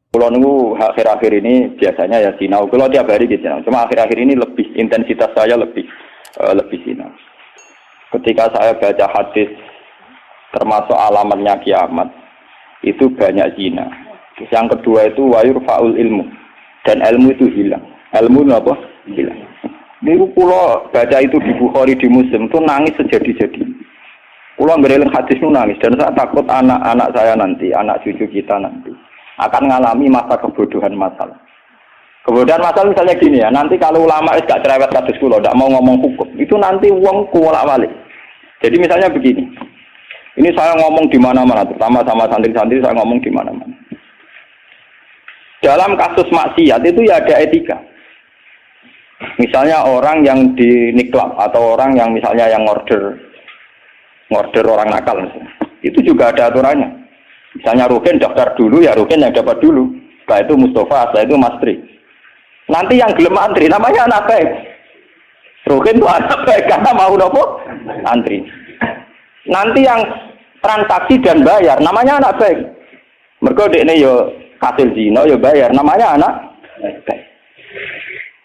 Kalau nunggu akhir-akhir ini biasanya ya sinau. Kalau tiap hari gitu, cuma akhir-akhir ini lebih intensitas saya lebih sinau. Ketika saya baca hadis termasuk alamatnya kiamat, itu banyak zina. Yang kedua itu wayur faul ilmu, dan ilmu itu hilang. Ilmu apa? Hilang. Ini pulau baca itu di Bukhari di Muslim itu nangis sejadi-jadi. Pulau ngereling hadis itu nangis dan saya takut anak-anak saya nanti, anak cucu kita nanti akan mengalami masa kebodohan masalah. Kebodohan masalah misalnya gini ya, nanti kalau ulama itu gak cerewet kados kula, ndak mau ngomong hukum, itu nanti uang kuwalak-walik. Jadi misalnya begini, ini saya ngomong di mana-mana, terutama sama santri-santri saya ngomong di mana-mana. Dalam kasus maksiat itu ya ada etika. Misalnya orang yang di niklab atau orang yang misalnya yang order orang nakal, itu juga ada aturannya. Misalnya Rukin daftar dulu, ya Rukin yang dapat dulu. Setelah itu Mustafa, setelah itu Mas Tri. Nanti yang gelem antri, namanya anak baik. Rukin itu anak baik, karena mau nopo antri. Nanti yang transaksi dan bayar, namanya anak baik. Mergo dekne yo hasil zina, yo bayar, namanya anak baik.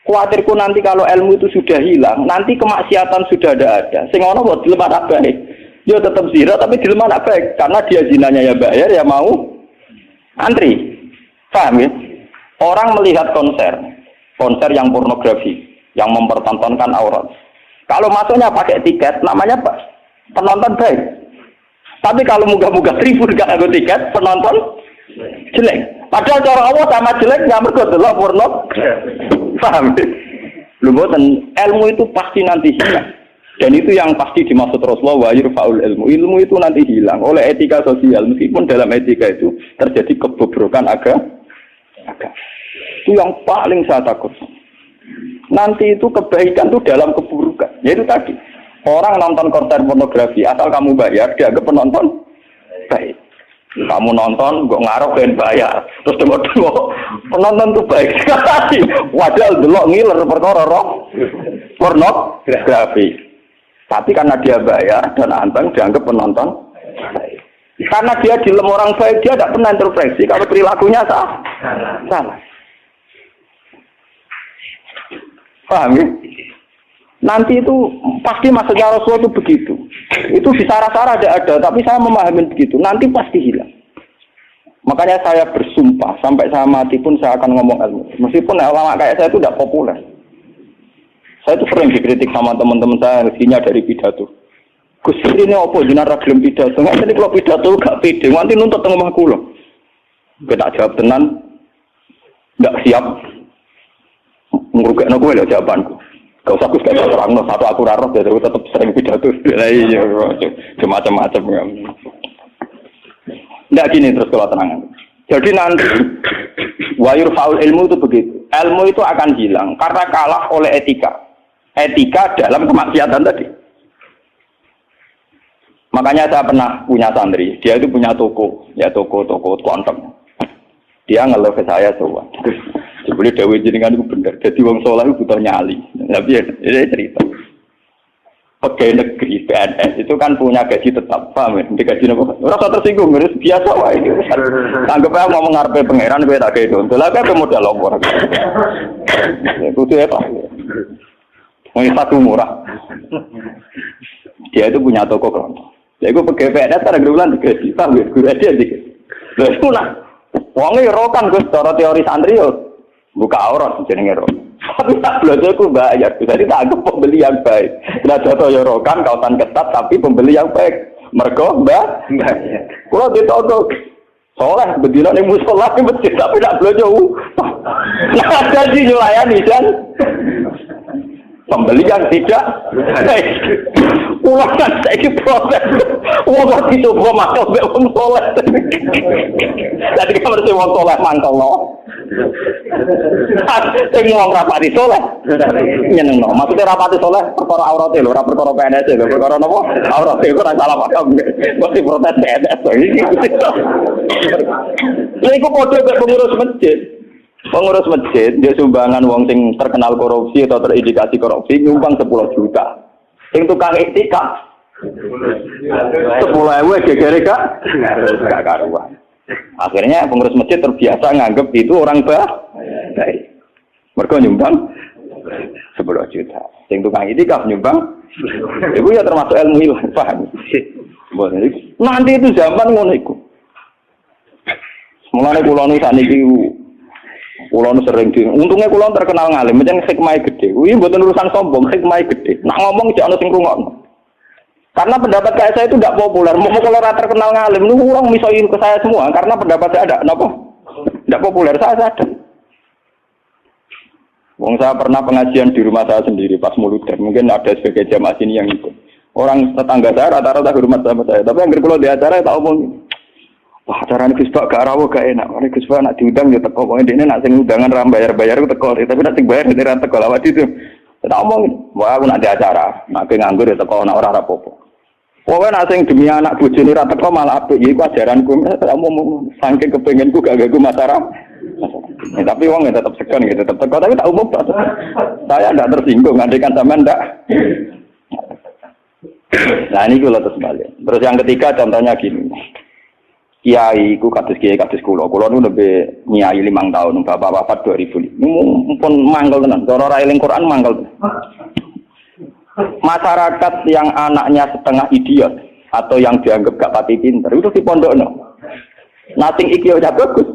Kuatirku nanti kalau ilmu itu sudah hilang, nanti kemaksiatan sudah ada. Sing ono kok gelem anak baik. Dia tetap zina tapi di lemah tidak baik karena dia zinanya ya bayar ya mau antri. Paham ya? Orang melihat konser yang pornografi, yang mempertontonkan aurat. Kalau masuknya pakai tiket, namanya penonton baik. Tapi kalau muga-muga 1000 gak ada tiket, penonton jelek. Padahal cara Allah sama jelek nggak mergo delok porno. Paham ya? Lu boten ilmu itu pasti nanti hilang. Dan itu yang pasti dimaksud Rasulullah wa yurfa'ul ilmu. Ilmu itu nanti hilang oleh etika sosial. Meskipun dalam etika itu terjadi kebobrokan agama. Itu yang paling saya takut. Nanti itu kebaikan itu dalam keburukan. Yaitu tadi. Orang nonton konser pornografi, asal kamu bayar, dianggap penonton baik. Kamu nonton, kok ngarep dan bayar. Terus tengok-tengok, penonton itu baik sekali. Wadah delok ngiler perkara pornografi. Tapi karena dia bayar dan anteng dianggap penonton baik. Karena dia dilem orang baik, dia tidak pernah intervensi kalau perilakunya salah. Paham ya? Nanti itu pasti maksudnya Rasulullah itu begitu. Itu di sarah-sarah ada, tapi saya memahami begitu. Nanti pasti hilang. Makanya saya bersumpah sampai saya mati pun saya akan ngomong ilmu. Meskipun ulama kayak saya itu tidak populer. Saya itu sering dikritik sama teman-teman saya rezekinya dari pidato. Gus ini apa jenara gelem pidato? Nggak jadi kalau pidato gak pede, nanti nuntut teng omah kula. Kita jawab tenan, nggak siap. Ngrugekno kowe lho jawabanku. Gak usah Gus gak terangno, satu aku ora roh jadi tetap sering pidato. Lah iya, macam-macam. Nggak gini terus kalau tenang. Jadi nanti wayur faul ilmu itu begitu. Ilmu itu akan hilang karena kalah oleh etika. Etika dalam kemaksiatan tadi. Makanya saya pernah punya santri, dia itu punya toko konteng. Dia ngeluh ke saya semua. Sebelum Dewi jenengan itu benar. Jadi wong soleh itu butuh nyali. Tapi ya, ini cerita. Pegawai negeri PNS itu kan punya gaji tetap, paham ya? Gaji apa? Rasa tersinggung, harus biasa wah ini. Anggapnya mau mengarpe pangeran, gue tak kayak itu. Itulah kayak modal lapor. Itu apa? Satu murah. Dia itu punya toko kelontong. Jadi gue pegawai PNS pada bulan digaji, paham ya? Gue aja dikit. Lalu itu lah. Uangnya rokan gue secara teori santri yo buka aurat jenenge rokan. Tapi tak belajar aku bayar. Jadi tak anggap pembeli yang baik. Tidak jatuh ya rokan kautan ketat tapi pembeli yang baik. Mergo mbak. Kalau ditotok soleh bedino ning musala ning masjid tapi tak belajar. Nah jadi nyulayani kan. Pembeli yang tidak baik. Ulang kan saiki proses. Wong kok dicoba makal mbek wong soleh. Jadi kamar sing wong soleh mangkel no. Sing wong rapati soleh nyenengno. Maksudnya rapati soleh perkara aurate lho, ora perkara PNS lho, perkara napa? Aurate iku ora salah paham. Mesti protes PNS iki. Lha iku padha karo pengurus masjid. Pengurus masjid dia sumbangan wong sing terkenal korupsi atau terindikasi korupsi nyumbang 10 juta. Sing tukang iktikaf 10.000 gegere gak karuan. Akhirnya pengurus masjid terbiasa nganggep itu orang baik. Mereka nyumbang 10 juta. Sing tukang itikaf nyumbang, itu ya termasuk ilmu hilang, paham? Nanti itu zaman ngono iku. Mulane kula nu sakniki kula nu sering untungnya kula terkenal ngalim, pancen hikmahe gedhe. Kuwi mboten urusan sombong, hikmahe gedhe. Nak ngomong jek ana sing ngrungokno. Karena pendapat saya itu tidak populer. Mau kalau rata terkenal ngalim, itu orang misoin ke saya semua. Karena pendapat saya ada, kenapa? Tidak populer, saya sadar. Wong saya pernah pengajian di rumah saya sendiri pas Muludan. Mungkin ada sebagai jamaah sini yang ikut. Orang tetangga saya rata-rata hormat sama saya. Tapi yang kalau di acara tak omong. Wah, acara ini Gus Pak gak rawuh gak enak. Ini Gus Pak nak diundang ya teko. Pokoknya ini nak sing undangan ram bayar-bayar itu teko. Tapi nak sing bayar itu teko lawat itu. Tak omong. Wah, aku nak di acara. Nak nganggur ya teko nak ora apa-apa. Pokoknya nak sing demi anak bojone ra teko malah apik ya iku ajaranku. Tak omong saking kepengenku gak gagu masyarakat. Tapi wong tetap segan gitu, tetap teko tapi tak umum. Saya tidak tersinggung, andaikan sampean ndak. Nah ini kula terus balik. Terus yang ketiga contohnya gini. Kiai ku kados kiai kados kula. Kula nu lebih nyai 5 tahun, bapak wafat 2000. Mumpun mangkel tenan. Cara ra eling Quran mangkel. Masyarakat yang anaknya setengah idiot atau yang dianggap gak pati pinter itu di pondokno. Nating iki yo bagus.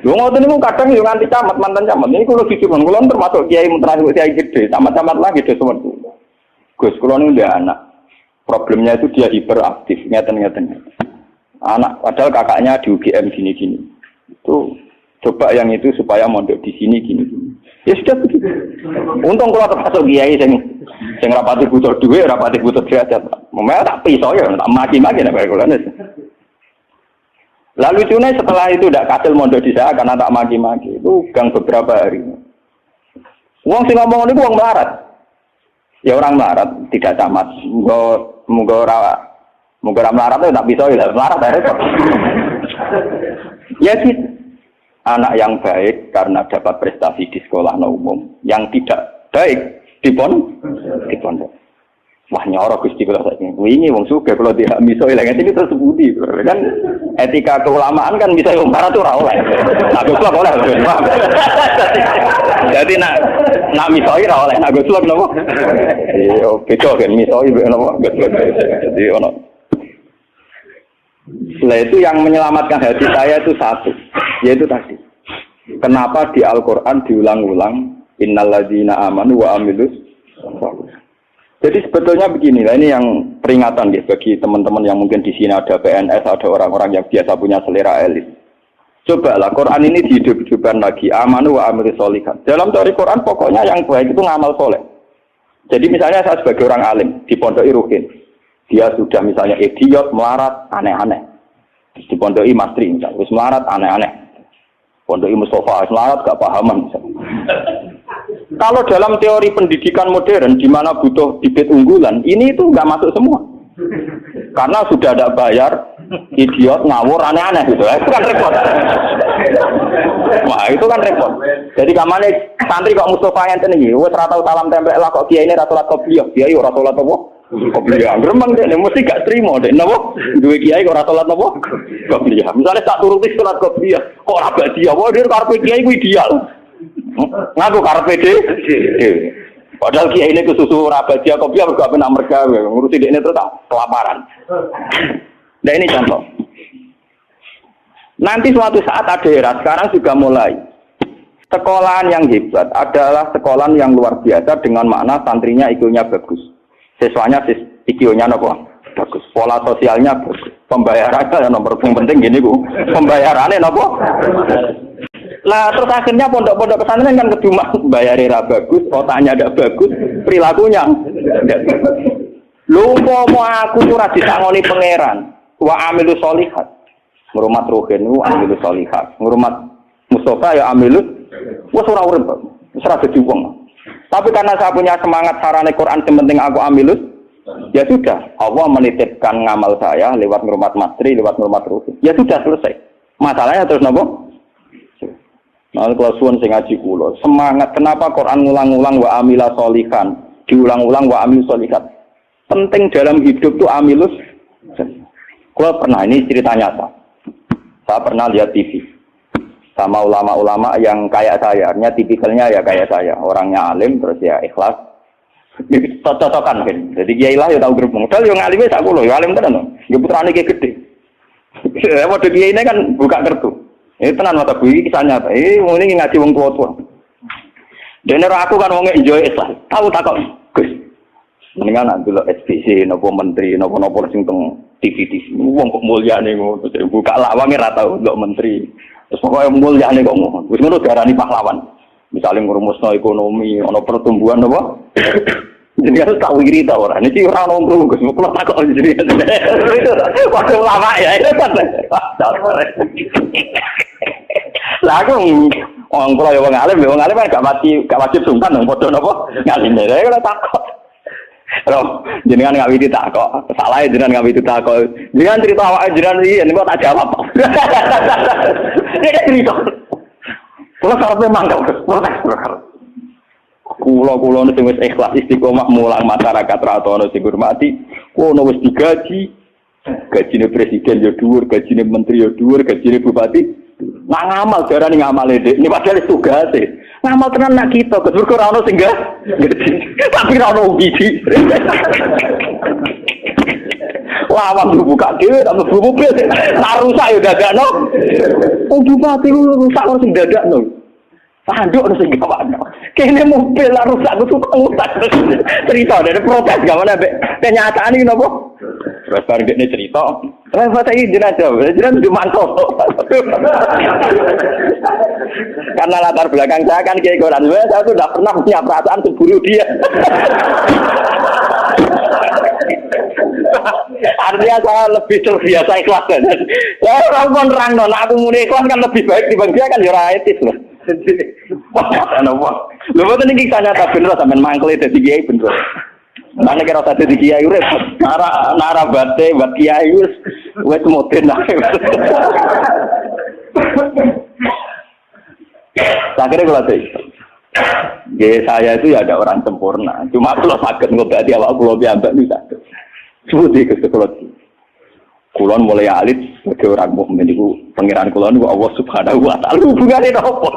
Yo ngoten niku kadang yo nganti camat mantan camat. Ini kula jujur kula termasuk kiai termasuk kiai gede, camat-camat lagi desa seperti. Gus kula niku ndek anak. Problemnya itu dia hiperaktif, ngeten-ngeten. Anak padahal kakaknya di UGM gini-gini. Itu coba yang itu supaya mondok di sini gini-gini. Ya sudah begitu. Untung kalau termasuk kiai sing rapati butuh duit, rapati butuh derajat. Memang tak pisau ya, tak maki-maki nek kula. Lalu lucunya setelah itu tidak kasil mondok di saya karena tak maki-maki. Itu gang beberapa hari. Wong sing ngomong niku wong melarat. Ya orang melarat, tidak camat. Muga ora melarat itu tak pisau ya, melarat ya. Ya gitu. Anak yang baik karena dapat prestasi di sekolah umum, yang tidak baik di pondok. Wah nyorok Gusti kula saiki. Wingi wong sugih kula tidak miso ilang iki terus budi. Kan etika keulamaan kan bisa wong barat ora oleh. Nah goblok oleh. Jadi nak miso ora oleh, nak goblok napa? Iya, beda kan miso napa goblok. Jadi ono. Nah itu yang menyelamatkan hati saya itu satu, yaitu tadi. Kenapa di Al-Quran diulang-ulang innalladzina amanu wa amilus sholihat. Jadi sebetulnya beginilah, ini yang peringatan ya bagi teman-teman yang mungkin di sini ada PNS, ada orang-orang yang biasa punya selera elit. Cobalah Quran ini dihidup-hidupkan lagi, amanu wa amilus sholihat. Dalam teori Quran pokoknya yang baik itu ngamal soleh. Jadi misalnya saya sebagai orang alim di Pondok Rukin. Dia sudah misalnya idiot, melarat, aneh-aneh. Di Pondok Mastri misalnya, wis melarat, aneh-aneh. Pondok Mustafa, melarat, gak pahaman misalnya. Kalau dalam teori pendidikan modern, di mana butuh bibit unggulan, ini itu nggak masuk semua. Karena sudah ada bayar, idiot, ngawur, aneh-aneh gitu. Itu kan repot. Wah, itu kan repot. Jadi kamane santri kok Mustafa yang tinggi, wes ratau salam tempel lah kok kiai ini ratulat kopiah, kiai ora salat apa? Kopiah. Gremeng deh, mesti gak terima deh. Napa? Duwe kiai kok ora salat apa? Kopiah. Misalnya tak turuti salat kopiah, kok ora badia, wah dia karepe kiai ku ideal. Ngaku karepe dhewe. Padahal kiai ini kesusu ora badia kopiah mergo ape nak mergawe, ngurusi dekne terus tak kelaparan. Nah ini contoh. Nanti suatu saat ada era, sekarang juga mulai. Sekolahan yang hebat adalah sekolahan yang luar biasa dengan makna santrinya IQ-nya bagus. Siswanya IQ-nya bagus. Pola sosialnya bagus. Pembayarannya nomor penting gini Bu. Pembayarannya nopo? Lah terus akhirnya pondok-pondok pesantren kan kedua bayarnya bagus, otaknya tidak bagus, perilakunya tidak bagus. Lu mau aku tuh rajin ngoni pangeran. Wa amilus sholihat. Ngurmat rohen wa amilus sholihat. Ngurmat Mustafa ya amilus. Wes ora urip. Wis ora dadi wong. Tapi karena saya punya semangat sarane Quran sementing aku amilus, ya sudah. Allah menitipkan ngamal saya lewat ngurmat mastri, lewat ngurmat rohen. Ya sudah selesai. Masalahnya terus napa? Nah, kalau suwun sing ngaji kula, semangat kenapa Quran ngulang-ulang wa amila sholihan, diulang-ulang wa amilus sholihat. Penting dalam hidup tuh amilus. Kalau pernah ini cerita nyata. Saya pernah lihat TV sama ulama-ulama yang kayak saya, artinya tipikalnya ya kayak saya, orangnya alim terus ya ikhlas. Cocokan kan. Jadi kiai lah ya tahu grup modal yang alimnya tak kulo, ya alim tenan. Ya putrane kiai gede. Waduh kiai ini kan buka kartu. Ini tenan mata bui kisahnya. Ini ngaji wong tua-tua. Dan aku kan wong enjoy Islam. Tahu tak kok Gus. Mendingan nak delok SBC nopo menteri nopo sing teng TV-TV. Wong kok mulyane ngono terus buka lawange ra tau delok menteri. Terus pokoke mulyane kok ngono. Wis ngono diarani pahlawan. Misalnya ngurumusno ekonomi, ana pertumbuhan apa? Jadi harus tahu iri ta ora. Niki ora ono ngomong Gus, kok tak kok jadi. Waktu lama ya itu kan. Lah aku wong kula ya wong alim kan gak wajib sungkan nang padha napa ngaline. Lah kok takok. Loh, jenengan ngawiti takok. Salah jenengan ngawiti takok. Jenengan cerita awake jenengan iki niku tak jawab. Nek cerita. Kula karepe mangkel protes. Kula nu sing wis ikhlas istiqomah mulang masyarakat ra ono sing hormati. Kono wis digaji. Gajine presiden ya dhuwur, gajine menteri ya dhuwur, gajine bupati. Nak ngamal darani ngamale Dik. Ini padahal tugase. Ngamal tenan nak kita, kedur ora ono sing gaji. Tapi ora ono biji. Wah, waktu buka dhewe tak mlebu mobil. Tak rusak ya dadakno. Oh bupati rusak kok sing dadakno. Tanduk harus gawano. Kene mobil lah rusak aku suka ngutak. Cerita dari protes gimana be? Kenyataan ini nopo? Terus bareng dia cerita. Foto ini jenazah dimantau. Karena latar belakang saya kan kiai Quran. Saya tuh tidak pernah punya perasaan cemburu dia. Artinya saya lebih terbiasa ikhlas kan. Orang menerang non aku muni ikhlas kan lebih baik dibanding dia kan ya etis loh. Lho boten iki nyata bener sampean mangkel dadi kiai bener. Mane kira dadi kiai urip nara bate buat kiai wis modern ae. Sakire kula teh. Saya itu ya ada orang sempurna. Cuma kalau sakit ngobati awak kula piyambak bisa. Seperti kesekolot. Kulon mulai alit sebagai orang mukmin itu pangeran kulon itu Allah Subhanahu wa taala hubungane opo.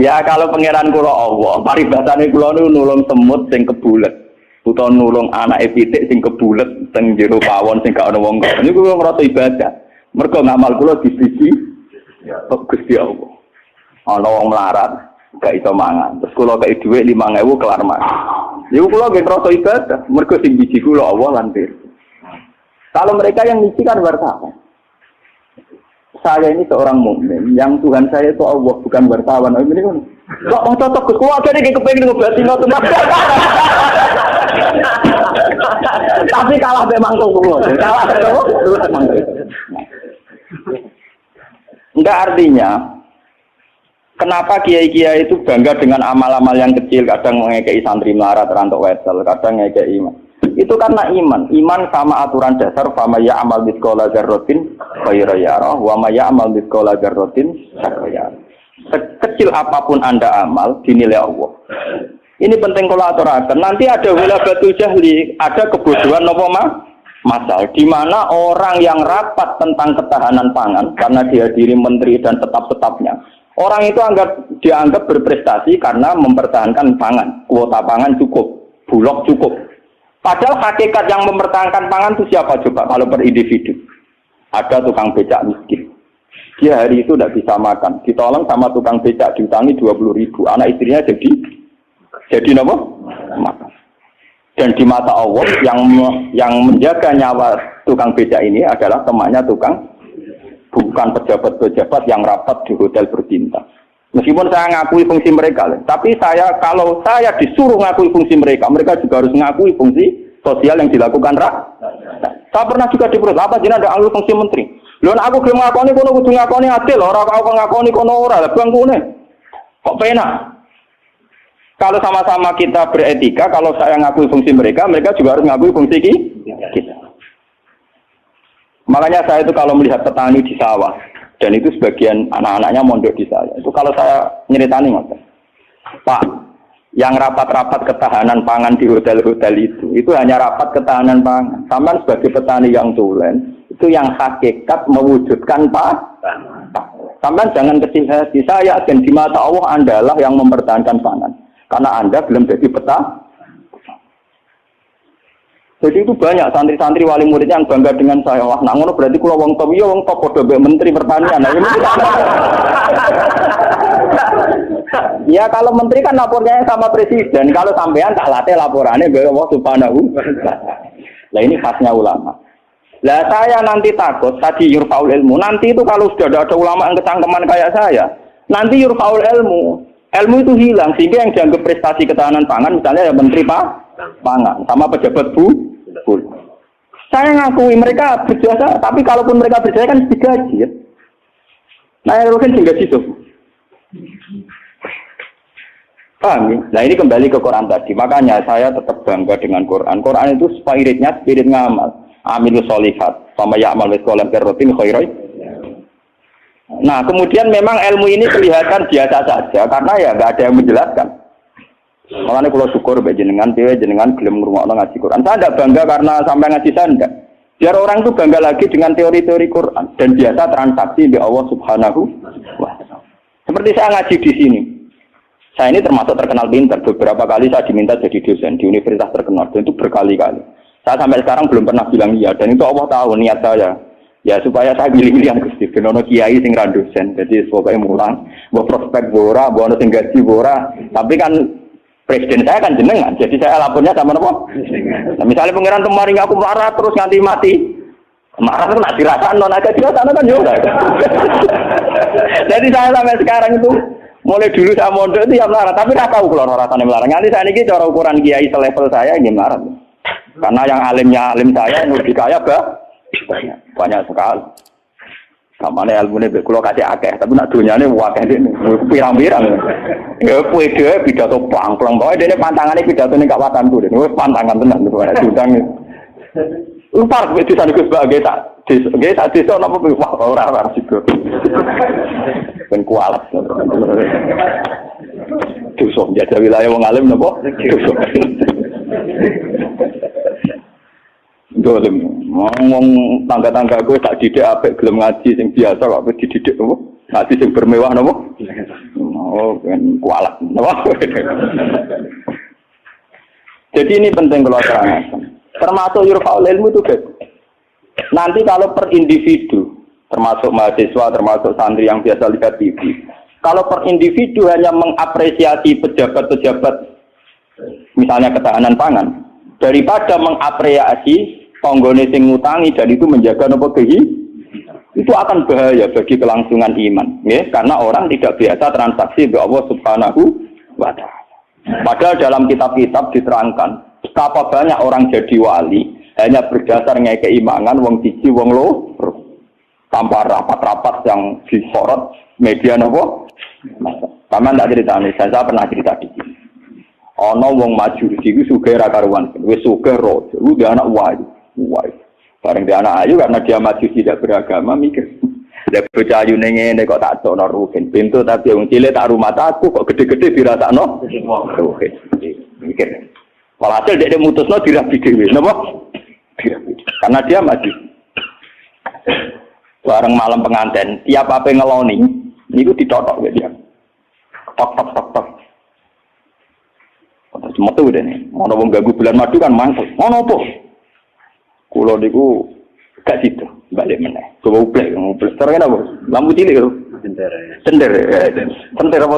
Ya kalau pangeran kula Allah, paribatane kula niku nulung semut sing kebulet, utawa nulung anake pitik sing kebulet teng jero pawon sing gak ana wong kok. Niku kula ngrasa ibadah. Mergo ngamal kula disiji Gusti Allah. Ana wong melarat, gak iso mangan. Terus kula kei dhuwit 5.000 kelar mangan. Iku kula nggih ngrasa ibadah, mergo sing biji kula Allah lan Kalau mereka yang ngisi kan wartawan. Saya ini seorang mukmin, yang Tuhan saya itu Allah bukan wartawan. Ini kan kok mau cocok Gus, kula ajane iki kepengin ngobati ngoten. Tapi kalah mek mangkul kula. Kalah enggak artinya kenapa kiai-kiai itu bangga dengan amal-amal yang kecil, kadang mengekei santri melarat rantok wesel, kadang ngekei iman. Itu karena iman. Iman sama aturan dasar, fama ya'amal mithqala dzarratin khairan yarah, wa ma ya'amal mithqala dzarratin syarran yarah. Sekecil apapun Anda amal, dinilai Allah. Ini penting kalau aturakan. Nanti ada wilabatul jahli, ada kebodohan apa masal, di mana orang yang rapat tentang ketahanan pangan, karena dihadiri menteri dan tetap-tetapnya, orang itu dianggap berprestasi karena mempertahankan pangan, kuota pangan cukup, bulog cukup. Padahal hakikat yang mempertahankan pangan itu siapa coba kalau per individu? Ada tukang becak miskin. Dia hari itu tidak bisa makan, ditolong sama tukang becak diutangi 20.000. Anak istrinya jadi apa? Makan. Dan di mata Allah yang menjaga nyawa tukang becak ini adalah temannya tukang, bukan pejabat-pejabat yang rapat di hotel berbintang. Meskipun saya ngakui fungsi mereka, tapi kalau saya disuruh ngakui fungsi mereka, mereka juga harus ngakui fungsi sosial yang dilakukan Saya pernah juga diperut, apa jenis ada alur fungsi menteri. Lalu aku belum ngakoni kono kudu ngakoni adil, orang kau ngakoni kono ora, bang kune. Kok penak? Kalau sama-sama kita beretika, kalau saya ngakui fungsi mereka, mereka juga harus ngakui fungsi kita. Makanya saya itu kalau melihat petani di sawah, dan itu sebagian anak-anaknya mondok di saya. Itu kalau saya nyeritani, Pak, Yang rapat-rapat ketahanan pangan di hotel-hotel itu hanya rapat ketahanan pangan. Sampai sebagai petani yang tulen, itu yang hakikat mewujudkan pangan. Sampai jangan kecil hati. Saya dan di mata Allah Andalah yang mempertahankan pangan. Karena Anda belum jadi petani. Jadi itu banyak santri-santri wali murid yang bangga dengan saya. Wah, nak ngono berarti kula wong top, ya wong top padha mbek menteri pertanian. Nah, ini ya kalau menteri kan lapornya sama presiden. Kalau sampean tak latih laporannya mbek Allah Subhanahu. Lah ini khasnya ulama. Lah saya nanti takut tadi yurfaul ilmu. Nanti itu kalau sudah ada ulama yang kecangkeman kayak saya, nanti yurfaul ilmu. Ilmu itu hilang sehingga yang dianggap prestasi ketahanan pangan misalnya ya menteri pangan sama pejabat bu. Saya ngakui mereka berjasa, tapi kalaupun mereka berjasa kan digaji ya. Nah, itu kan digaji itu. Paham ya? Nah ini kembali ke Quran tadi. Makanya saya tetap bangga dengan Quran. Quran itu spiritnya spirit ngamal. Amilus solihat. Sama ya'mal miskolam kerotin khairoi. Nah kemudian memang ilmu ini kelihatan biasa saja. Karena ya nggak ada yang menjelaskan. Makanya kalau syukur jenengan gelem ngrungokno ngaji Quran. Saya tidak bangga karena sampai ngaji saya enggak. Biar orang itu bangga lagi dengan teori-teori Quran dan biasa transaksi di Allah Subhanahu wa taala. Seperti saya ngaji di sini. Saya ini termasuk terkenal pintar. Beberapa kali saya diminta jadi dosen di universitas terkenal dan itu berkali-kali. Saya sampai sekarang belum pernah bilang iya dan itu Allah tahu niat saya. Ya supaya saya pilih-pilih yang Gusti ben ono kiai sing ra dosen. Jadi pokoke mulang, mbok prospek ora, mbok ono sing gaji ora. Tapi kan presiden saya kan jenengan, jadi saya lapornya sama apa? Nah, misalnya pangeran kemarin aku marah terus nganti mati, marah terus nak dirasakan non agak dirasakan kan juga. Jadi saya sampai sekarang itu mulai dulu saya mondok itu ya marah, tapi nggak tahu kalau rasanya marah. Nanti saya ini cara ukuran kiai selevel saya gimana? Karena yang alimnya alim saya, yang lebih kaya banyak sekali. Kamane ilmune mbek kula kasih akeh, tapi nak dunyane akeh dene pirang-pirang. Ya kowe dhewe pidato pangklong, pokoke dene pantangane pidatone gak watanku dene. Wis pantangan tenan ora diundang. Upar wis disane Gus Bak nggih tak desa napa wah ora sigo. Ben kualat. Dosa jaga wilayah wong alim napa? Dosa. Dolem, ngomong tangga-tangga gue tak didik apik gelem ngaji sing biasa kok dididik apa? Ngaji sing bermewah napa? Oh, ben kualat. Jadi ini penting kalau terangkan. Termasuk yurfaul ilmu itu guys. Nanti kalau per individu, termasuk mahasiswa, termasuk santri yang biasa lihat TV. Kalau per individu hanya mengapresiasi pejabat-pejabat misalnya ketahanan pangan daripada mengapresiasi tonggone sing ngutangi dan itu menjaga nopo itu akan bahaya bagi kelangsungan iman ya karena orang tidak biasa transaksi dengan Allah Subhanahu wa taala. Padahal dalam kitab-kitab diterangkan betapa banyak orang jadi wali hanya berdasar keimanan wong siji wong loro tanpa rapat-rapat yang disorot media nopo. Sama ndak cerita nih, saya pernah cerita di sini. Ono wong maju iki sugih ra karuan wis sugih ro udah anak wayu bareng dia anak ayu karena dia maju tidak beragama mikir lek bocah ayu ning ngene kok tak tokno rugen pintu tapi wong cilik tak rumah aku kok gede-gede dirasakno rugen mikir walhasil dia mutusno dirabi dhewe napa karena dia maju bareng malam pengantin tiap apa ngeloni niku ditotok dia tok metu dene. Ono wong ganggu bulan madu kan mangkel. Ono apa? Kulo niku gak sido, balik meneh. Goblek. Terus apa? Lampu cilik lho. Sender. Sender apa?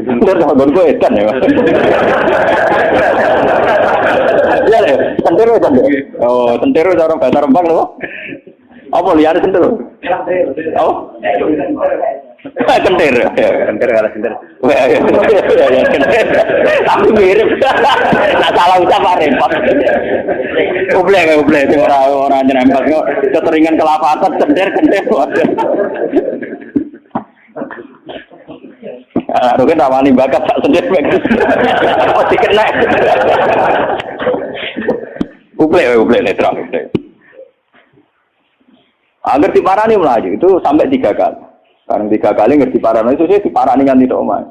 Sender sama gon kowe edan ya. Ya lho, sender. Oh, sender cara bahasa Rembang lho. Apa liar sender? Oh. Kentir kalah kentir. Tapi mirip. Tak salah ucap repot. Ublek sing ora nyerempet kok keteringan kelapatan kentir. Mungkin rawani bakat tak sendir. Pasti kena. Ublek netral. Agar diparani melaju itu sampai 3 kali. Sekarang 3 kali ngerti parano itu sih diparani kan tidak omah.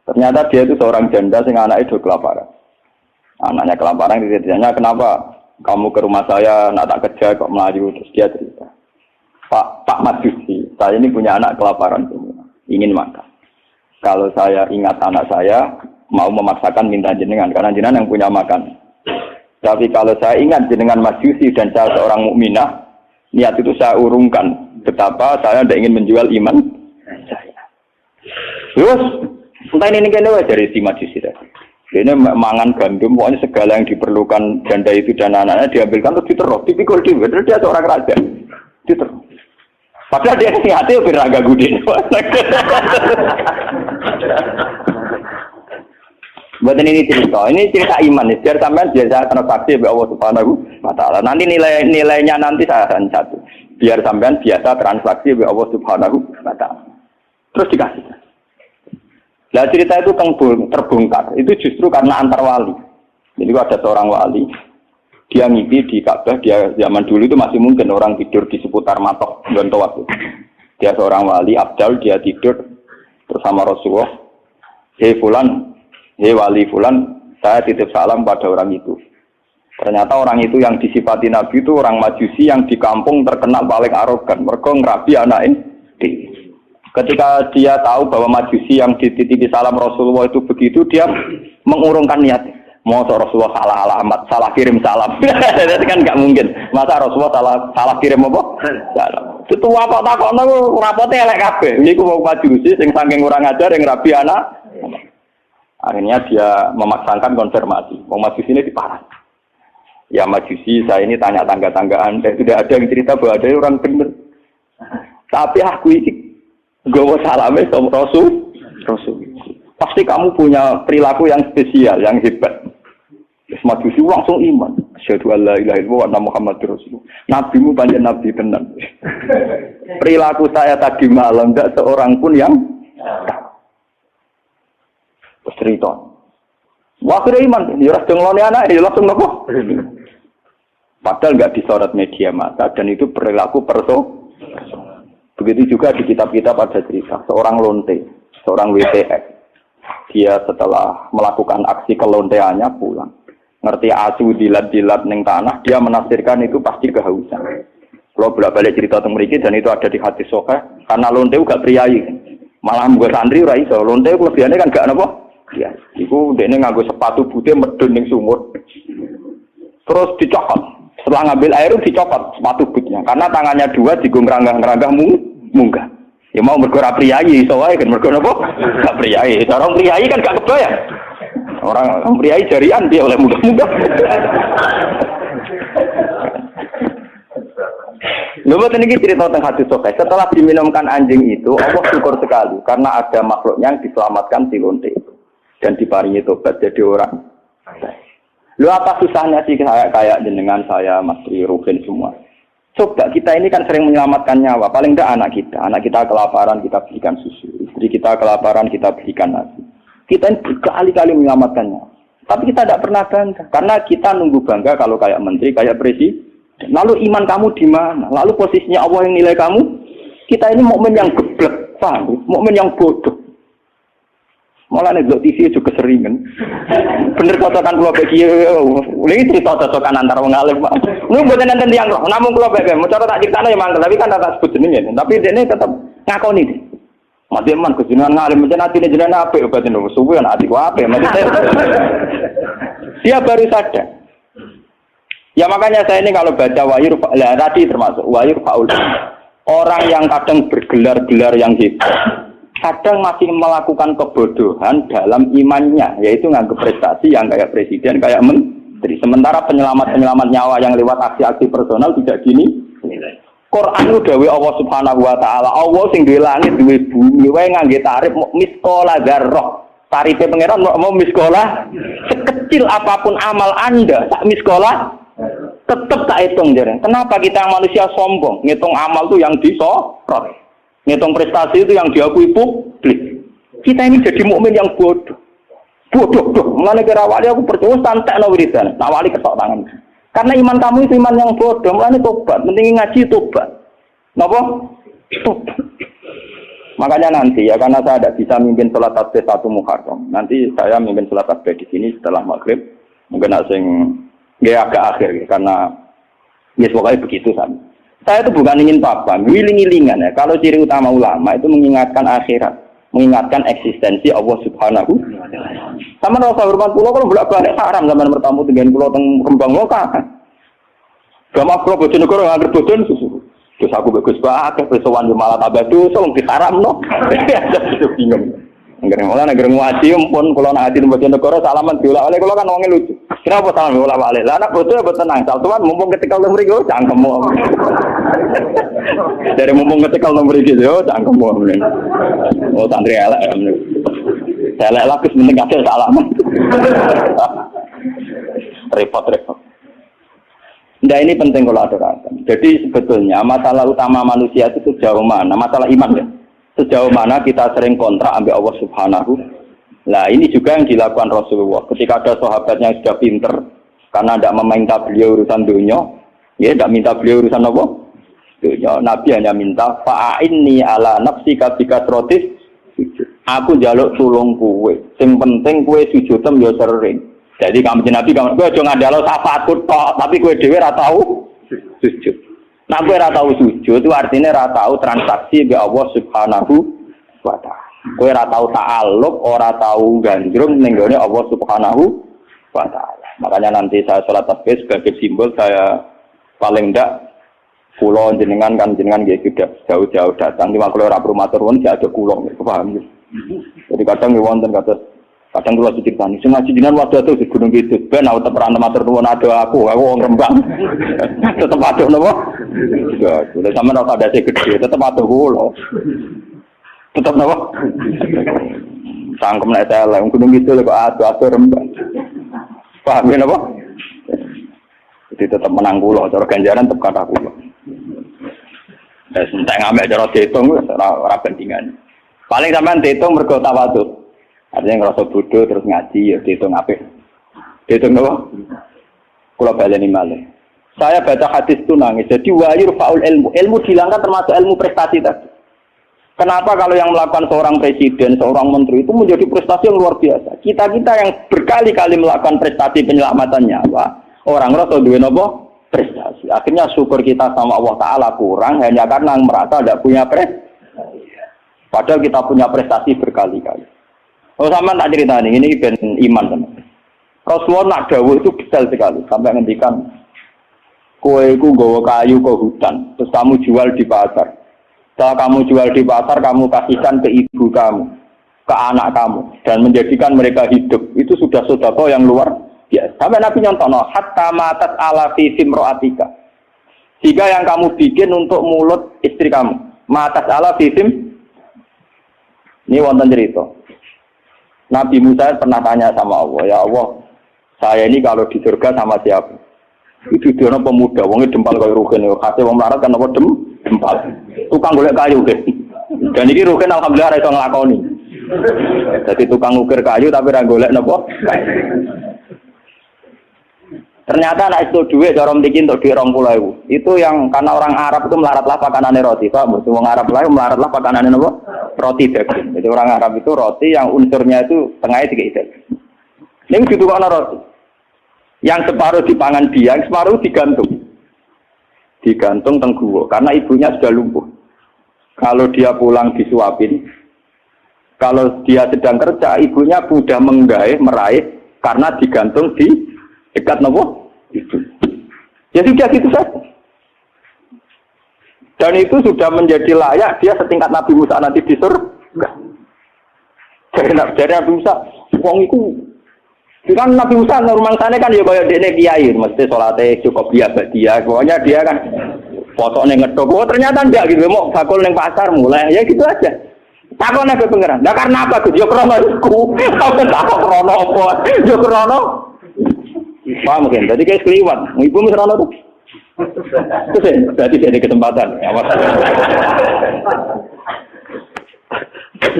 Ternyata dia itu seorang janda sing anaknya itu kelaparan. Anaknya kelaparan, ditanya kenapa kamu ke rumah saya nak tak kerja kok melayu. Terus dia cerita, Pak Majusi, saya ini punya anak kelaparan semua, ingin makan. Kalau saya ingat anak saya mau memaksakan minta jenengan karena jenengan yang punya makan. Tapi kalau saya ingat jenengan Majusi dan saya seorang mukminah, niat itu saya urungkan betapa saya tidak ingin menjual iman saya. Terus entah ini kene dari si Majusi tadi. Ini mangan gandum, pokoknya segala yang diperlukan janda itu dan anaknya diambilkan terus diterus, dipikul terus dia seorang raja, diterus. Padahal dia niatnya beraga gudin. Buat ini cerita iman nih, biar sampean biasa transaksi oleh Allah Subhanahu wa Ta'ala. Nanti nilainya nanti saya akan satu, biar sampean biasa transaksi oleh Allah Subhanahu wa Ta'ala. Terus dikasih. Nah cerita itu terbongkar, itu justru karena antar wali. Jadi ada seorang wali, dia ngipi di Ka'bah, dia zaman dulu itu masih mungkin orang tidur di seputar matok Gontoat. Dia seorang wali, Abdal, dia tidur bersama Rasulullah. Hei Fulan, hei wali Fulan, saya titip salam pada orang itu. Ternyata orang itu yang disifati Nabi itu orang Majusi yang di kampung terkenal paling arogan. Mereka ngerabi anaknya. Ketika dia tahu bahwa Majusi yang dititipi salam Rasulullah itu begitu, dia mengurungkan niat. Mau Rasulullah salah alamat, salah kirim salam. Itu kan nggak mungkin. Masa Rasulullah salah kirim apa? Salam. Itu apa takokno rapote elek kabeh. Niku wong Majusi sing saking kurang ajar yang rabi anak. Akhirnya dia memaksakan konfirmasi. Wong Majusi ini diparah. Ya Majusi, saya ini tanya tangga-tanggaan. Sudah ada yang cerita bahwa ada orang benar. Tapi aku ini gowo salame sama Rasul. Pasti kamu punya perilaku yang spesial, yang hebat. Majusi langsung iman. Asyhadu an la ilaha illallah wa anna Muhammadur Rasulullah. Nabimu banyak nabi tenan. Perilaku saya tadi malam tidak seorang pun yang cerita. Wah kira iman, ya langsung ngeloni anak, ya langsung nopo. Padahal nggak disorot media massa dan itu perilaku Begitu juga di kitab-kitab ada cerita seorang lonte, seorang WTX. Dia setelah melakukan aksi kelonteannya pulang. Ngerti asu dilat-dilat ning tanah, dia menafsirkan itu pasti kehausan. Kalau bolak-balik cerita tentang mereka dan itu ada di hadis sahih karena lonte gak priayi. Malah mbok santri ora iso. Lonte kelebihannya kan gak napa? Ya, iku dene nganggo sepatu putih medun ning sumur. Terus dicokot. Setelah ngambil air dicopot sepatu bootnya karena tangannya dua digongrang-ngeranggah munggah. Ya mau mergo ora priyayi iso wae kan mergo napa? Gak priyayi. Orang priyayi kan gak kebayang. Orang priyayi jarian dia oleh munggah-munggah. Lha boten iki cerita tentang hadis sahih. Setelah diminumkan anjing itu, Allah syukur sekali karena ada makhluknya yang diselamatkan si lonte itu dan diparingi tobat jadi orang. Lu apa susahnya sih kayak jenengan saya, Mas Tri, Ruben semua. Coba kita ini kan sering menyelamatkan nyawa. Paling tidak anak kita kelaparan kita berikan susu, istri kita kelaparan kita berikan nasi. Kita ini berkali-kali menyelamatkan nyawa. Tapi kita tidak pernah bangga karena kita nunggu bangga kalau kayak menteri, kayak presiden. Lalu iman kamu di mana? Lalu posisinya Allah yang nilai kamu? Kita ini mukmin yang geblek, paham? Mukmin yang bodoh. Malah nek TV juga keseringan. Bener cocokan kula bagi ini cerita cocokan antar wong alim. Niku mboten enten tiyang kok. Namung kula bagi mau cara tak critakno ya mangkel, tapi kan tak sebut jenenge. Tapi dene tetep ngakoni. Mati man kejenengan ngalim mencen atine jenengan apik obat niku. Suwe ana atiku apik. Dia baru sadar. Ya makanya saya ini kalau baca wahyu tadi termasuk wahyu faul. Orang yang kadang bergelar-gelar yang hebat kadang masih melakukan kebodohan dalam imannya, yaitu nganggep prestasi yang kayak presiden, kayak menteri. Sementara penyelamat nyawa yang lewat aksi-aksi personal tidak gini. Quran itu dawuh Allah Subhanahu wa Ta'ala. Allah sing duwe langit, duwe bumi, wae ngangge tarif miskola dzarrah. Tarife pangeran mau miskola sekecil apapun amal Anda, sak miskola tetap tak hitung jare. Kenapa kita manusia sombong? Ngitung amal tuh yang disorot. Ngitung prestasi itu yang diakui publik. Kita ini jadi mukmin yang bodoh. Bodoh. Mulane kira wali aku percaya santekno wiridan. Nah wali ketok tangan. Karena iman kamu itu iman yang bodoh. Mulane tobat, penting ngaji tobat. Napa? Tobat. Makanya nanti ya karena saya tidak bisa mimpin sholat tasbih 1 Muharram. Nanti saya mimpin sholat tasbih di sini setelah maghrib. Mungkin agak akhir ya, karena ya pokoknya begitu kan. Saya itu bukan ingin apa, ngiling-ngilingan ya. Kalau ciri utama ulama itu mengingatkan akhirat, mengingatkan eksistensi Allah Subhanahu. Sama rasa hormat pulau kalau bolak-balik haram zaman bertamu dengan pulau teng Rembang lokal. Gama pulau Bojonegoro nggak bojon susu. Terus aku bagus banget, pesowan malah tambah dosa, diharam no. Itu bingung. Nggak mulai negeri ngaji, pun kalau ngaji di Bojonegoro salaman diulah oleh kalau kan orangnya lucu. Kenapa salaman diulah balik? Lah anak bodoh ya tenang. Saltuan mumpung ketika lu merigo, cangkemmu. Dari mumpung ketika lu merigo, cangkemmu. Oh santri elek. Saya elek lah, kes penting kasih salaman. Repot. Nah ini penting kalau aturakan. Jadi sebetulnya masalah utama manusia itu sejauh mana, masalah iman ya. Sejauh mana kita sering kontrak ambil Allah Subhanahu. Nah ini juga yang dilakukan Rasulullah. Ketika ada sahabatnya yang sudah pinter, karena tidak meminta beliau urusan dunia, ya tidak minta beliau urusan apa? Dunia. Nabi hanya minta fa'inni ala nafsika bikasrotis. Aku jaluk tulung kue. Yang penting kue sujudem ya sering. Jadi kamu Nabi kamu gue jangan ngandalo syafaatku tok, tapi gue dhewe ora tau sujud. Nah gue ora tau sujud itu artinya ora tau transaksi be Allah Subhanahu wa taala. Gue ora tau ta'alluq, ora tau gandrung ning gone Allah Subhanahu wa taala. Makanya nanti saya salat tasbih sebagai simbol saya paling ndak kula jenengan nggih sudah jauh-jauh datang di makhluk ora matur nuwun gak ada kula, paham ya. Jadi kadang wonten kata kadang kula ceritani, sing ngaji jenengan waduh atuh di Gunung Kidul, ben aku tetep ora matur nuwun ada aku wong Rembang. Tetep aduh napa? Ya, sudah sampean ora ada gede, tetep aduh kula. Tetep napa? Sangkem nek tele wong Gunung Kidul kok aduh Rembang. Paham ya napa? Jadi tetep menang kula, cara ganjaran tetep kata kula. Wis entek ngambek cara diitung ora bandingan. Paling sampean diitung mergo tawadhu. Artinya ngerasa bodoh terus ngaji ya dihitung apik. Dihitung apa? Kula baleni malih. Saya baca hadis itu nangis. Jadi wayur faul ilmu. Ilmu dihilangkan termasuk ilmu prestasi tadi. Kenapa kalau yang melakukan seorang presiden, seorang menteri itu menjadi prestasi yang luar biasa. Kita-kita yang berkali-kali melakukan prestasi penyelamatan nyawa, orang ngerasa duwe napa? Prestasi. Akhirnya syukur kita sama Allah Ta'ala kurang hanya karena merasa tidak punya prestasi. Padahal kita punya prestasi berkali-kali. Oh sama tak cerita ini ben iman teman. Rasulullah nak dawuh itu detail sekali sampai ngendikan kowe iku nggawa kayu ke hutan terus kamu jual di pasar. Setelah kamu jual di pasar kamu kasihkan ke ibu kamu, ke anak kamu dan menjadikan mereka hidup. Itu sudah sedekah yang luar biasa. Sampai Nabi nyontono hatta matat ala fi simraatika. Jika yang kamu bikin untuk mulut istri kamu, matat ala fi sim. Ini wonten cerita. Nabi Musa pernah tanya sama Allah, ya Allah, saya ini kalau di surga sama siapa? Itu dia pemuda, wongnya dempal kayu rugen, kasih wong melarat kan apa dempal, tukang golek kayu kan. Dan ini rugen alhamdulillah rasa ngelakoni. Jadi tukang ukir kayu tapi ra golek napa? Ternyata anak itu duit cara mriki untuk duit 20.000. Itu yang karena orang Arab itu melaratlah pakanane roti, Pak. Wong Arab lain melaratlah pakanane napa? Roti daging. Jadi orang Arab itu roti yang unsurnya itu tengahnya dikei daging. Ini ditukokno roti. Yang separuh dipangan dia, yang separuh digantung. Digantung teng guwa karena ibunya sudah lumpuh. Kalau dia pulang disuapin. Kalau dia sedang kerja, ibunya mudah meraih karena digantung di dekat nopo itu. Ya sudah gitu saja. Dan itu sudah menjadi layak dia setingkat Nabi Musa nanti di surga. Jadi Nabi Musa, wong iku kan Nabi Musa normal sana kan ya kaya dene kiai, mesti salate cukup biasa dia. Pokoknya dia kan fotone ngedok. Oh ternyata enggak gitu, mau bakul ning pasar mulai ya gitu aja. Takone ke pengeran. Lah karena apa? Yo krono iku. Aku tak krono apa? Yo krono paham mungkin, jadi kayak sekeliwat, ibu misalnya tuh, terus ya, berarti jadi kesempatan.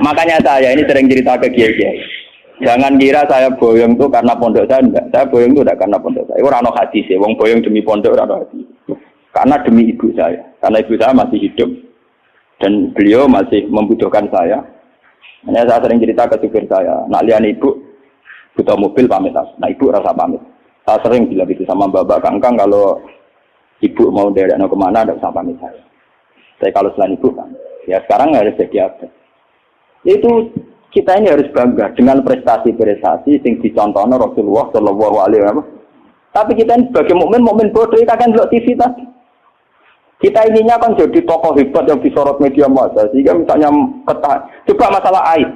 Makanya saya ini sering cerita ke kiai-kiai. Jangan kira saya boyong tuh karena pondok saya, enggak. Saya boyong tuh tidak karena pondok saya. Orang no hadis ya, wong boyong demi pondok orang no hadis. Karena demi ibu saya, karena ibu saya masih hidup. Dan beliau masih membutuhkan saya. Hanya saya sering cerita ke supir saya, nak lihat ibu butuh mobil pamit, nah ibu rasa pamit. Saya sering bilang gitu sama Mbak Kangkang, kalau ibu mau derek kemana, tidak usah pamit saya. Saya kalau selain ibu kan, ya sekarang harus jadi apa? Itu kita ini harus bangga dengan prestasi-prestasi yang dicontohkan Rasulullah Shallallahu Alaihi Wasallam. Tapi kita ini sebagai mukmin bodoh, kita kan lihat TV tadi. Kita ininya kan jadi tokoh hebat yang disorot media massa. Sehingga misalnya coba masalah aid.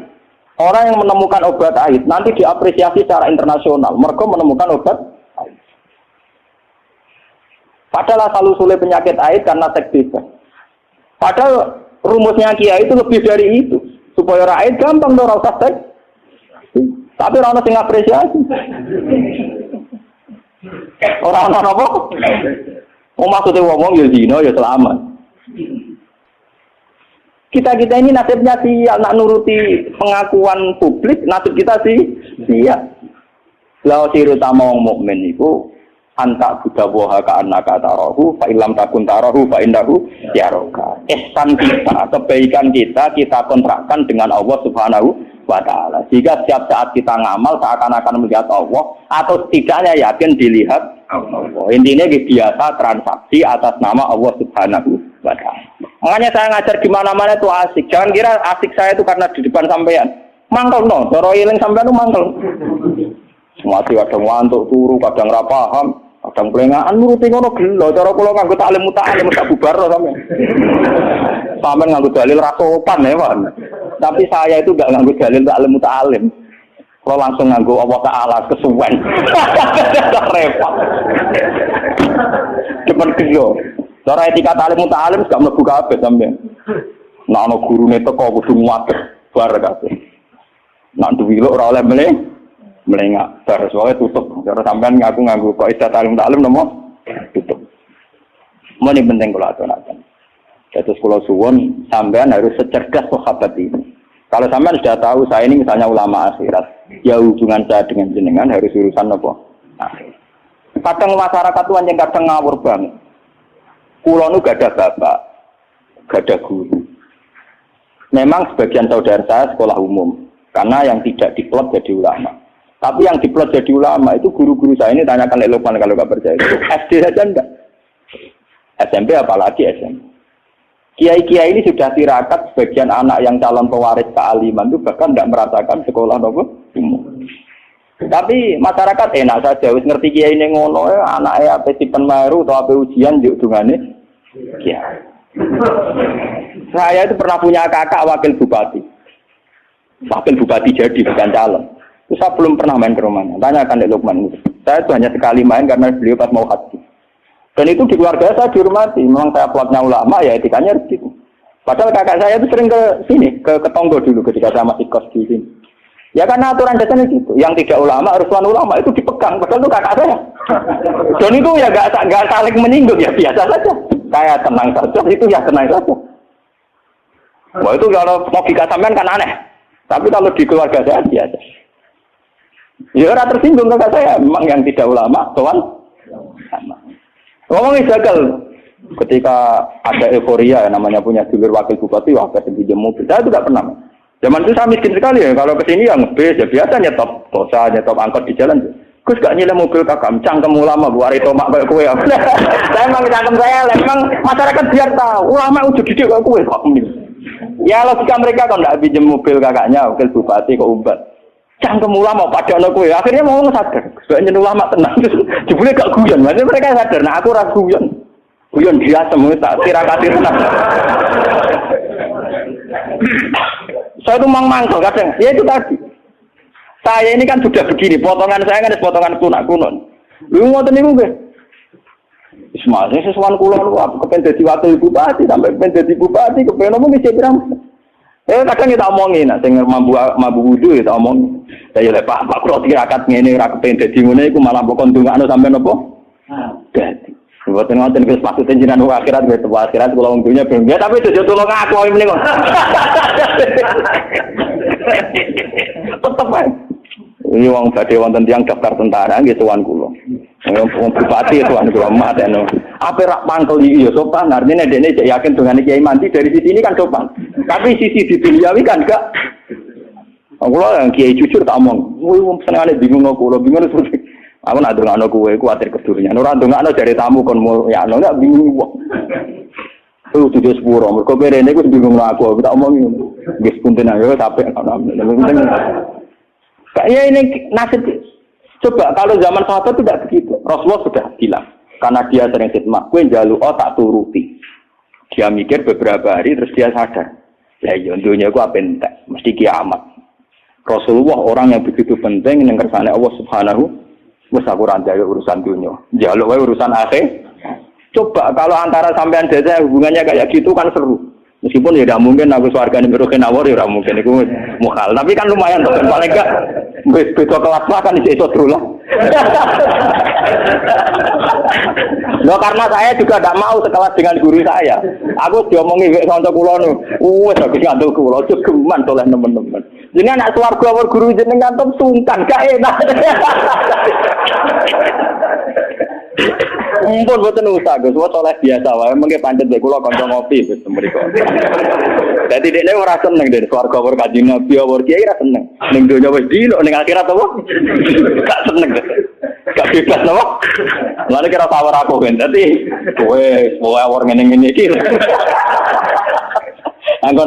Orang yang menemukan obat aid nanti diapresiasi secara internasional. Mereka menemukan obat aid. Padahal asal usulnya penyakit aid karena seks bebas. Padahal rumusnya Kiai itu lebih dari itu. Supaya rakyat gampang dong rasa seks. Tapi orang yang apresiasi. Orang-orang apa? Maksudnya ngomong ya zina ya selamat. Kita ini nasibnya sih nak nuruti pengakuan publik, nasib kita sih iya. Lalu siru tamong mukmin itu anta budawaha ka annaka tarahu fa illam takun tarahu fa indahu yaroka. Ihsan kita, kebaikan kita kontrakkan dengan Allah Subhanahu wa taala. Jika setiap saat kita ngamal seakan-akan melihat Allah atau setidaknya yakin dilihat Allah. Intinya biasa transaksi atas nama Allah Subhanahu wa taala. Makanya saya ngajar di mana-mana itu asik. Jangan kira asik saya itu karena di depan sampean. Mangkel no, cara eling sampean itu mangkel. Mati kadang ngantuk turu, kadang ra paham, kadang pelengahan nuruti ngono gelo. Cara kula nganggo taklim muta'alim sak bubar sampean. Sampean nganggo dalil ra sopan ya, Pak. Tapi saya itu enggak nganggo dalil taklim muta'alim. Kalau langsung nganggo Allah Ta'ala kesuwen. Repot. Depan gelo. Cara etika taklim muta'alim gak mlebu kabeh sampean. Nek ana gurune teko kudu nguwat bar kabeh. Nek duwi lho ora oleh melengak bar soalnya tutup. Cara sampean ngaku kok etika taklim nomo tutup. Ini penting kula aturaken. Terus kula suwun sampean harus secerdas sahabat ini. Kalau sampean sudah tahu saya ini misalnya ulama akhirat, ya hubungan saya dengan jenengan harus urusan apa? Akhir. Kadang masyarakat tuh yang kadang ngawur banget. Kulo nu gak ada bapak, gak ada guru. Memang sebagian saudara saya sekolah umum, karena yang tidak diplot jadi ulama. Tapi yang diplot jadi ulama itu guru-guru saya ini tanyakan Lukman kalau gak percaya. SD saja enggak. SMP apalagi SMP. Kiai-kiai ini sudah tirakat sebagian anak yang calon pewaris kealiman itu bahkan tidak merasakan sekolah umum. Tapi masyarakat enak saja, wis ngerti kiai ini ngono, anaknya apa sipen maru atau apa ujian juk dungane. Kiai. Saya itu pernah punya kakak wakil bupati. Wakil bupati jadi bukan calon. Itu saya belum pernah main ke rumahnya. Tanyakan Dek Lukman. Saya itu hanya sekali main karena beliau pas mau haji. Dan itu di keluarga saya dihormati. Memang saya plotnya ulama, ya etikanya harus gitu. Padahal kakak saya itu sering ke sini, ke Tonggo dulu ketika saya masih kos di sini. Ya karena aturan dasarnya gitu. Yang tidak ulama, harus tuan ulama itu dipegang. Padahal itu kakak saya. Dan itu ya nggak saling menyinggung, ya biasa saja. Saya tenang saja, itu ya tenang saja. Wah itu kalau logika sampean kan aneh. Tapi kalau di keluarga saya biasa. Ya orang tersinggung kakak saya. Memang yang tidak ulama, tuan sama. Ngomongin gagal. Ketika ada euforia namanya punya dulur wakil bupati, wah pinjam mobil. Saya tidak pernah. Zaman itu saya miskin sekali ya. Kalau kesini ya ngebis ya biasa nyetop tosa, nyetop angkot di jalan. Gus gak nyilem mobil kakak, cangkem ulama buari tomak kayak kue. Saya emang cangkem saya, memang masyarakat biar tahu ulama udah gede kayak kue kok. Ya logika mereka kalau nggak pinjam mobil kakaknya wakil bupati kok umbat. Cangkem ulama pada anak kue. Akhirnya mau sadar. Sebenarnya ulama tenang. Jebule gak guyon. Maksudnya mereka sadar. Nah aku ragu guyon. Guyon dia semua tak tirakati tenang. Saya itu mangkel kadang. Ya itu tadi. Saya ini kan sudah begini. Potongan saya kan potongan kuno. Lu ngoten niku nggih. Ismail sesuatu kula lu kepen dadi wakil bupati sampai kepen dadi bupati kepen opo mesti pirang. Kadang kita omongin, sing mambu wudu ya omong. Ya lek Pak kula tirakat ngene ora kepen dadi ngene iku malah mbok ndongakno sampean apa? Dadi. Mboten ngoten wis maksud jenengan akhirat wis akhirat kula wong dunya ben. Ya tapi aja tulung aku iki mrene kok. Tetep ae. Ini wong badhe wonten tiyang daftar tentara nggih sowan kula. Wong bupati tuan kula mat eno. Apa rak mangkel iki ya sopan, artinya dene cek yakin dengan Kiai Mandi dari sisi ini kan sopan. Tapi sisi di duniawi kan enggak. Kula yang Kiai jujur tak omong, wong senengane bingung kula, bingung terus. Aku nak ndongakno kowe kuwatir kedurunyan. Ora ndongakno jare tamu kon ya enggak bingung wong. Tuh tujuh sepuro, mereka berene aku bingung aku tak omongin, guys punten ayo sampai kayak ini nasib. Coba kalau zaman sahabat tidak begitu, Rasulullah sudah bilang, karena dia sering khidmat, kue jalu tak turuti. Dia mikir beberapa hari terus dia sadar, ya dunia aku apa entek, mesti kiamat. Rasulullah orang yang begitu penting yang kersane Allah Subhanahu, wes aku rantai urusan dunia, jaluk urusan akhir. Coba kalau antara sampean desa hubungannya kayak gitu kan seru. Meskipun ya tidak mungkin aku swargane miroken awor ya ora mungkin itu mukhal. Tapi kan lumayan tuh paling enggak beda kelas lah kan iso terus. Loh karena saya juga tidak mau sekelas dengan guru saya. Aku diomongi wek kanca kula nu. Wes aku ngandel kula jogeman oleh teman-teman. Jenenge anak swarga awor guru jenengan tuh sungkan gak enak. Mumpun boten usah Gus, wis oleh biasa wae mengke pancet nek kula kanca ngopi Gus mriko. Dadi dekne ora seneng den swarga war Kanjeng Nabi war kiai ora seneng. Ning donya wis dino ning akhirat apa? Gak seneng. Gak bebas apa? Lalu kira tawar aku kan. Dadi kowe war ngene-ngene iki. Anggo